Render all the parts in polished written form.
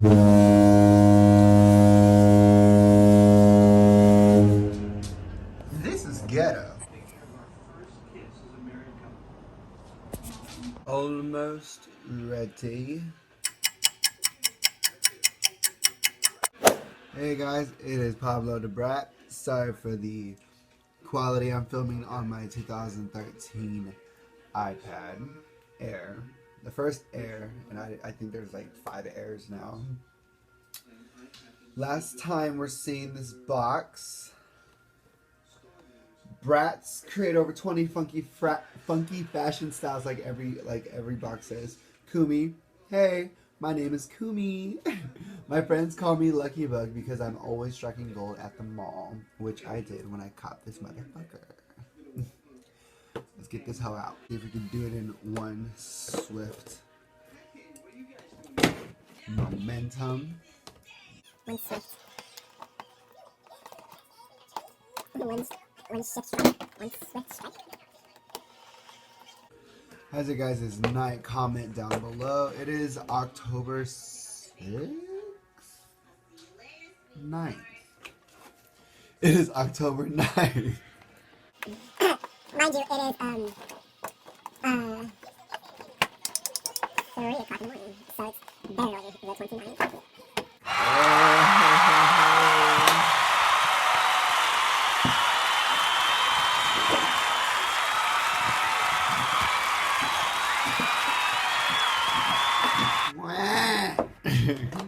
This is ghetto. Almost ready. Hey guys, it is Pablo the Brat. Sorry for the quality. I'm filming on my 2013 iPad Air. The first Air, and I think there's like 5 Airs now. Last time we're seeing this box. BRATZ create over 20 funky fashion styles like every box says. KUMI, hey, my name is KUMI. My friends call me Lucky Bug because I'm always striking gold at the mall, which I did when I caught this motherfucker. Let's get this hoe out. See if we can do it in one swift momentum. One swift. One swift strike. One swift strike. How's it guys' night? Comment down below. It is October 6th? 9th. It is October 9th. Mind you, it is 3 o'clock in the morning, so it's barely the 29th.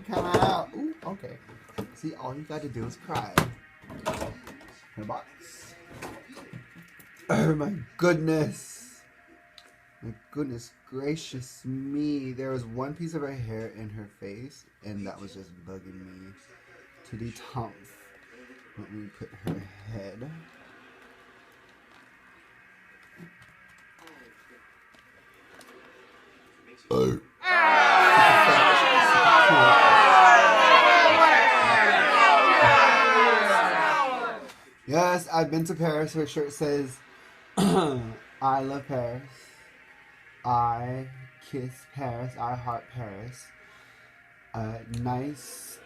Come out. Ooh, okay. See, all you got to do is cry. In a box. Oh my goodness. My goodness gracious me. There was one piece of her hair in her face, and that was just bugging me to the top. Let me put her head. Oh. Yes, I've been to Paris. Her shirt says, I love Paris. I kiss Paris. I heart Paris. Nice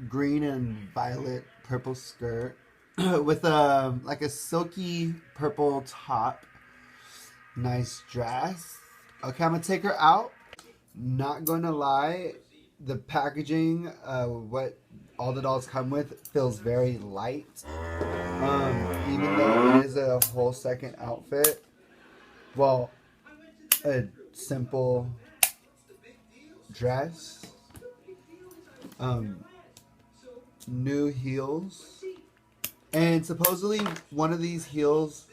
green and violet purple skirt with like a silky purple top. Nice dress. Okay, I'm gonna take her out. Not gonna lie, the packaging, what all the dolls come with, feels very light. Even though it is a whole second outfit. Well, a simple dress. New heels. And supposedly one of these heels,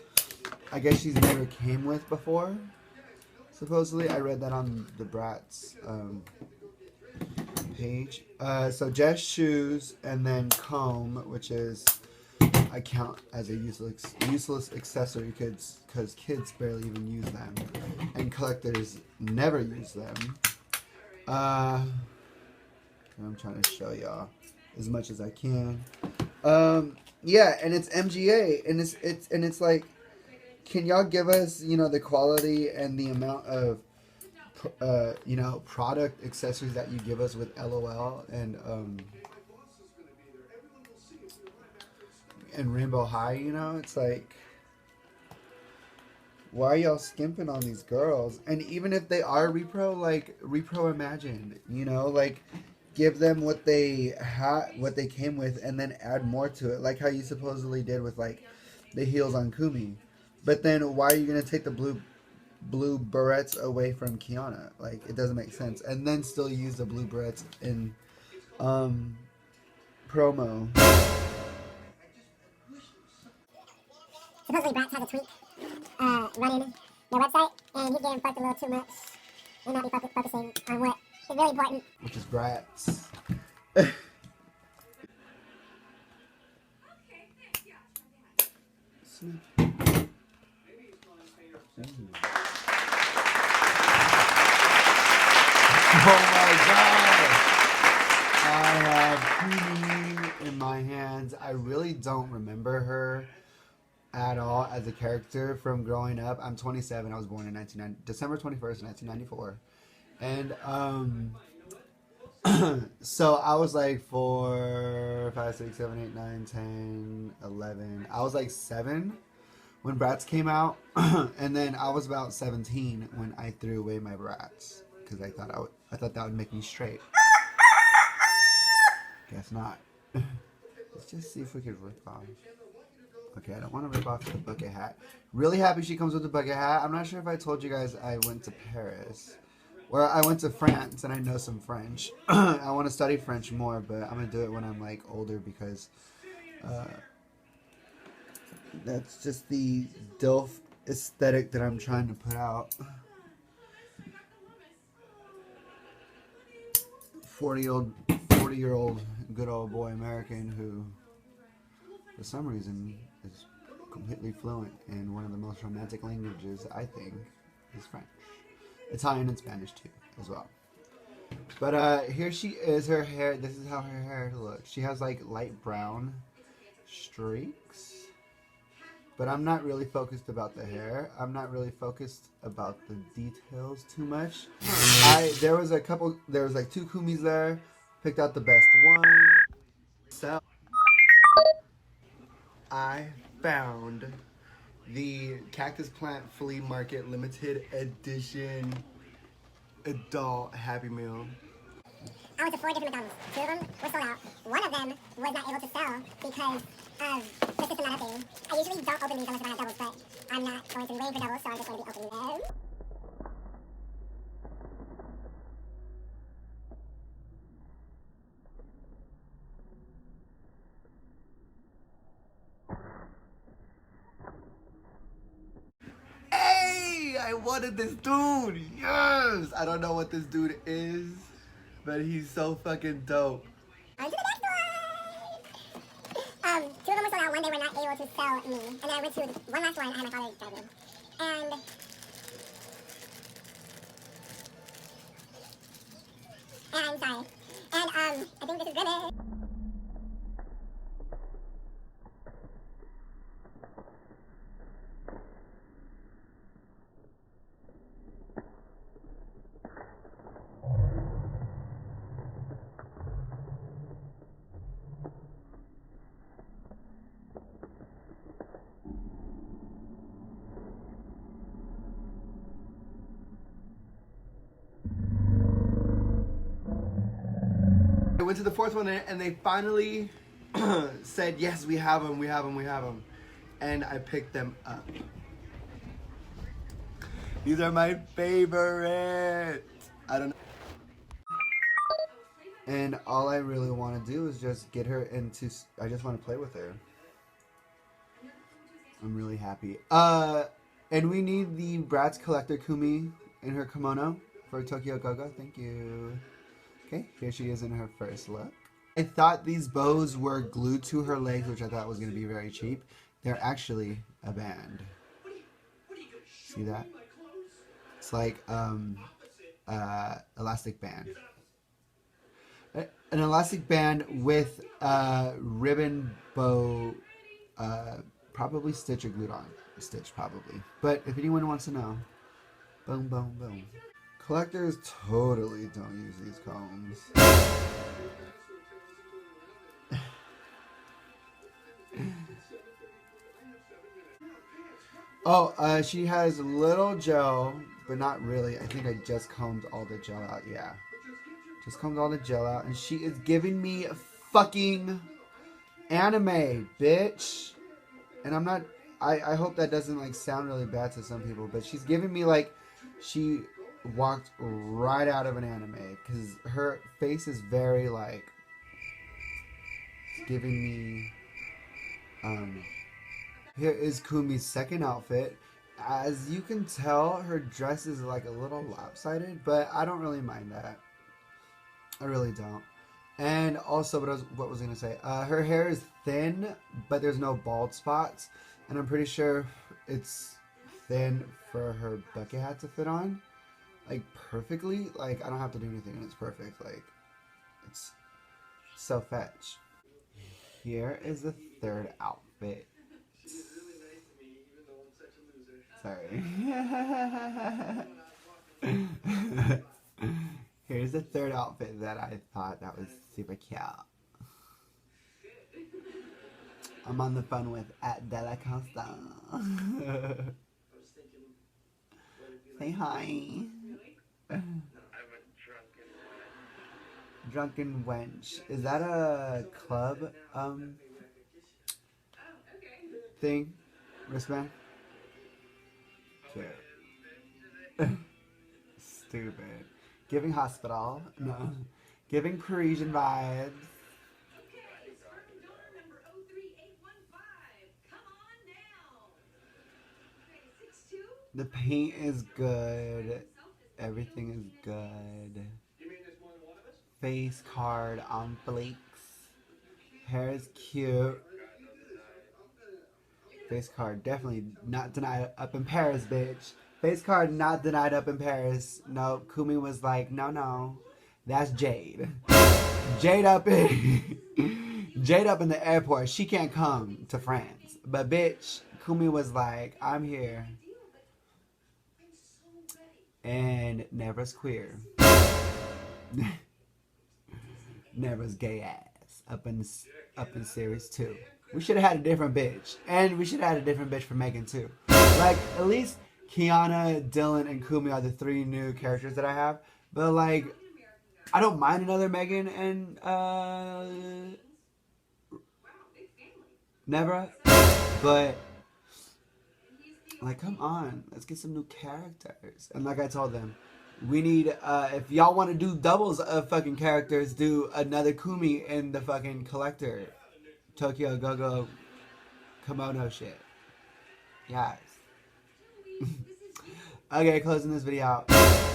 I guess she's never came with before. Supposedly, I read that on the BRATZ page. So just shoes, and then comb, which is I count as a useless accessory because kids barely even use them, and collectors never use them. I'm trying to show y'all as much as I can. Yeah, and it's MGA, and it's like, can y'all give us, the quality and the amount of, product accessories that you give us with LOL and Rainbow High? It's like, why are y'all skimping on these girls? And even if they are repro, like repro imagined, like give them what they came with, and then add more to it, like how you supposedly did with like the heels on KUMI. But then why are you gonna take the blue barrettes away from Kiana? Like, it doesn't make sense. And then still use the blue barrettes in promo. Supposedly BRATZ has a tweak running their website, and he's getting fucked a little too much and not be focusing on what is really important, which is BRATZ. Oh my god! I have KUMI in my hands. I really don't remember her at all as a character from growing up. I'm 27. I was born in December 21st, 1994. And So I was like 4, 5, 6, 7, 8, 9, 10, 11. I was like 7 when BRATZ came out, and then I was about 17 when I threw away my BRATZ because I thought that would make me straight. Guess not. Let's just see if we could rip off. Okay, I don't want to rip off the bucket hat. Really happy she comes with the bucket hat. I'm not sure if I told you guys I went to Paris. Or I went to France and I know some French. I want to study French more, but I'm going to do it when I'm like older because that's just the DILF aesthetic that I'm trying to put out. 40-year-old good old boy American who for some reason is completely fluent in one of the most romantic languages, I think, is French. Italian and Spanish too, as well. But here she is, her hair, this is how her hair looks. She has like light brown streaks. But I'm not really focused about the hair. I'm not really focused about the details too much. There was like 2 KUMIs there. Picked out the best one. So I found the Cactus Plant Flea Market Limited Edition Adult Happy Meal. I went to 4 different McDonald's. 2 of them were sold out. One of them was not able to sell because of the systematic thing. I usually don't open these unless I have doubles, but I'm not going to be waiting for doubles, so I'm just going to be opening them. Hey! I wanted this dude! Yes! I don't know what this dude is, but he's so fucking dope. On to the next one! 2 of them were sold out. One they were not able to sell me. And then I went to one last one. I had my father drive me. And sorry. And I think this is Grimace. I went to the 4th one and they finally said, yes, we have them, we have them, we have them. And I picked them up. These are my favorite. I don't know. And all I really want to do is just get her into, I just want to play with her. I'm really happy. And we need the BRATZ collector KUMI in her kimono for Tokyo Gogo. Thank you. Okay, here she is in her first look. I thought these bows were glued to her legs, which I thought was going to be very cheap. They're actually a band. See that? It's like elastic band. An elastic band with ribbon bow, probably stitch or glued on. Stitch, probably. But if anyone wants to know, boom, boom, boom. Collectors totally don't use these combs. Oh, she has little gel, but not really. I think I just combed all the gel out. Yeah. Just combed all the gel out. And she is giving me fucking anime, bitch. And I'm not... I hope that doesn't, like, sound really bad to some people. But she's giving me, like... She walked right out of an anime. Because her face is very, like... Giving me... Here is KUMI's second outfit. As you can tell, her dress is like a little lopsided, but I don't really mind that. I really don't. And also, what was I gonna say? Her hair is thin, but there's no bald spots, and I'm pretty sure it's thin for her bucket hat to fit on, like perfectly. Like I don't have to do anything, and it's perfect. Like it's so fetch. Here is the third outfit. Sorry. Here's the third outfit that I thought that was super cute. I'm on the phone with at Della Costa. Say hi. Drunken wench. Is that a club thing? Wristband? Cute. Stupid. Giving hospital. No. Giving Parisian vibes. The paint is good. Everything is good. Face card on fleeks. Hair is cute. Face card definitely not denied up in Paris, bitch. Face card not denied up in Paris. No, Kumi was like, no, that's Jade. Jade up in Jade up in the airport. She can't come to France. But bitch, Kumi was like, I'm here. And Never's queer. Never's gay ass up in series 2. We should have had a different bitch, and we should have had a different bitch for Megan too. Like at least Kiana, Dylan, and Kumi are the 3 new characters that I have. But like, I don't mind another Megan and Never, but like, come on, let's get some new characters. And like I told them, we need, if y'all want to do doubles of fucking characters, do another Kumi in the fucking collector. Tokyo Go-Go kimono shit. Yes. Okay, closing this video out.